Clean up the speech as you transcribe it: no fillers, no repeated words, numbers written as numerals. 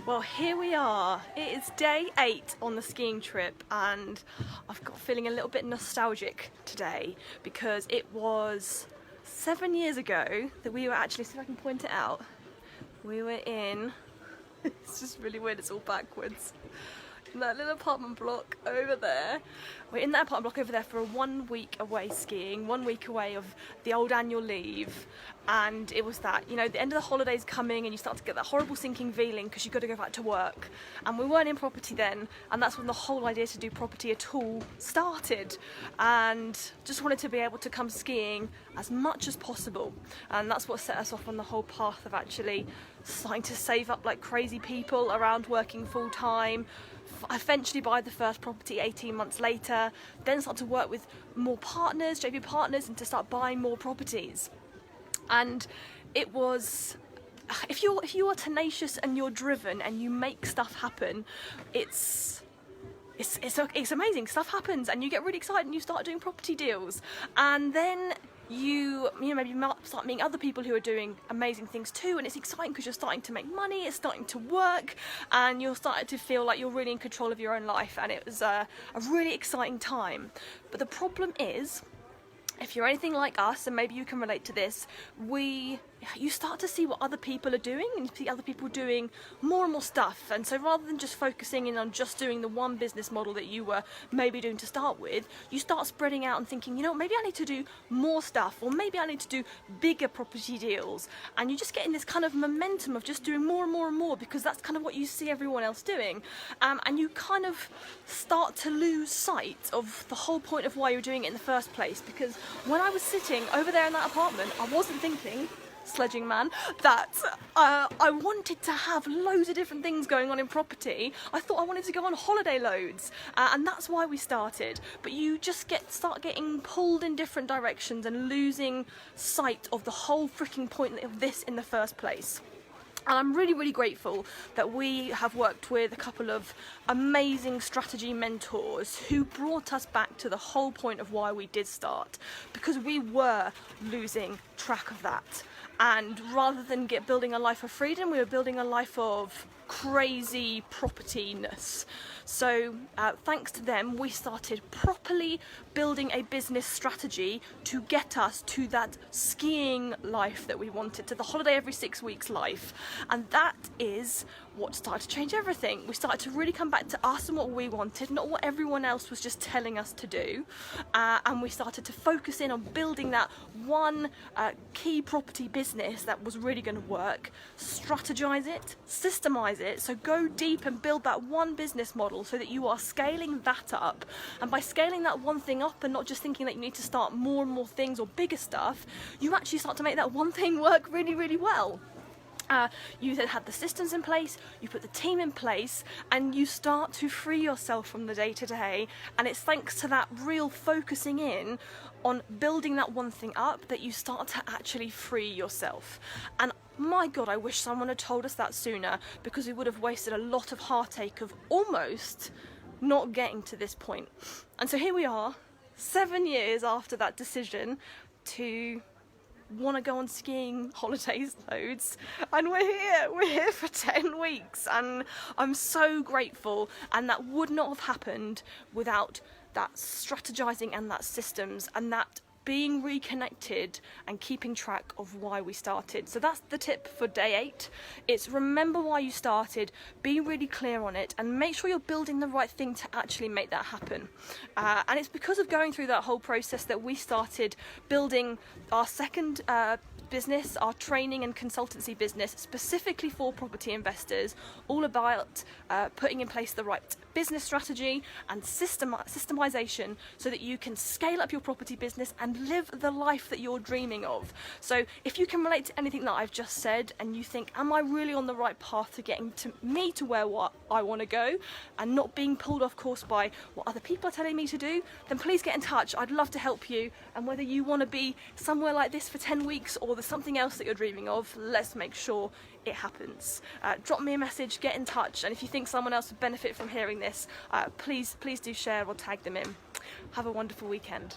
Well, here we are. It is day 8 on the skiing trip, and I've got feeling a little bit nostalgic today because it was 7 years ago that we were actually, see if I can point it out, we were in, it's just really weird, it's all backwards, in that little apartment block over there. We're in that apartment block over there for a 1 week away skiing, 1 week away of the old annual leave, and it was that, you know, the end of the holidays coming and you start to get that horrible sinking feeling because you've got to go back to work. And we weren't in property then, and that's when the whole idea to do property at all started, and just wanted to be able to come skiing as much as possible, and that's what set us off on the whole path of actually starting to save up like crazy people around working full time, eventually buy the first property 18 months later, then start to work with more partners, JV partners, and to start buying more properties. And it was, if you are tenacious and you're driven and you make stuff happen, it's amazing. Stuff happens and you get really excited and you start doing property deals, and then you know, maybe you start meeting other people who are doing amazing things too, and it's exciting because you're starting to make money, it's starting to work, and you're starting to feel like you're really in control of your own life, and it was a really exciting time. But the problem is, if you're anything like us, and maybe you can relate to this, you start to see what other people are doing, and you see other people doing more and more stuff, and so rather than just focusing in on just doing the one business model that you were maybe doing to start with, you start spreading out and thinking, you know, maybe I need to do more stuff, or maybe I need to do bigger property deals, and you just get in this kind of momentum of just doing more and more and more because that's kind of what you see everyone else doing, and you kind of start to lose sight of the whole point of why you're doing it in the first place. Because when I was sitting over there in that apartment, I wasn't thinking, sledging man, that I wanted to have loads of different things going on in property. I thought I wanted to go on holiday loads, and that's why we started. But you just start getting pulled in different directions and losing sight of the whole freaking point of this in the first place. And I'm really, really grateful that we have worked with a couple of amazing strategy mentors who brought us back to the whole point of why we did start, because we were losing track of that. And rather than building a life of freedom, we were building a life of crazy property-ness. So thanks to them, we started properly building a business strategy to get us to that skiing life that we wanted, to the holiday every 6 weeks life. And that is what started to change everything. We started to really come back to us and what we wanted, not what everyone else was just telling us to do. And we started to focus in on building that one key property business that was really going to work, strategize it, systemize it, so go deep and build that one business model so that you are scaling that up. And by scaling that one thing up and not just thinking that you need to start more and more things or bigger stuff, you actually start to make that one thing work really, really well. You then had the systems in place, you put the team in place, and you start to free yourself from the day-to-day, and it's thanks to that real focusing in on building that one thing up that you start to actually free yourself. And my God, I wish someone had told us that sooner, because we would have wasted a lot of heartache of almost not getting to this point. And so here we are, 7 years after that decision to want to go on skiing holidays loads, and we're here for 10 weeks, and I'm so grateful. And that would not have happened without that strategizing and that systems and that being reconnected and keeping track of why we started. So that's the tip for day 8. It's remember why you started, be really clear on it, and make sure you're building the right thing to actually make that happen. And it's because of going through that whole process that we started building our second business, our training and consultancy business, specifically for property investors, all about putting in place the right business strategy and systemization so that you can scale up your property business and live the life that you're dreaming of. So if you can relate to anything that I've just said and you think, am I really on the right path to getting to where I want to go and not being pulled off course by what other people are telling me to do, then please get in touch. I'd love to help you. And whether you want to be somewhere like this for 10 weeks or there's something else that you're dreaming of, let's make sure it happens. Drop me a message, get in touch, and if you think someone else would benefit from hearing this, please do share or tag them in. Have a wonderful weekend.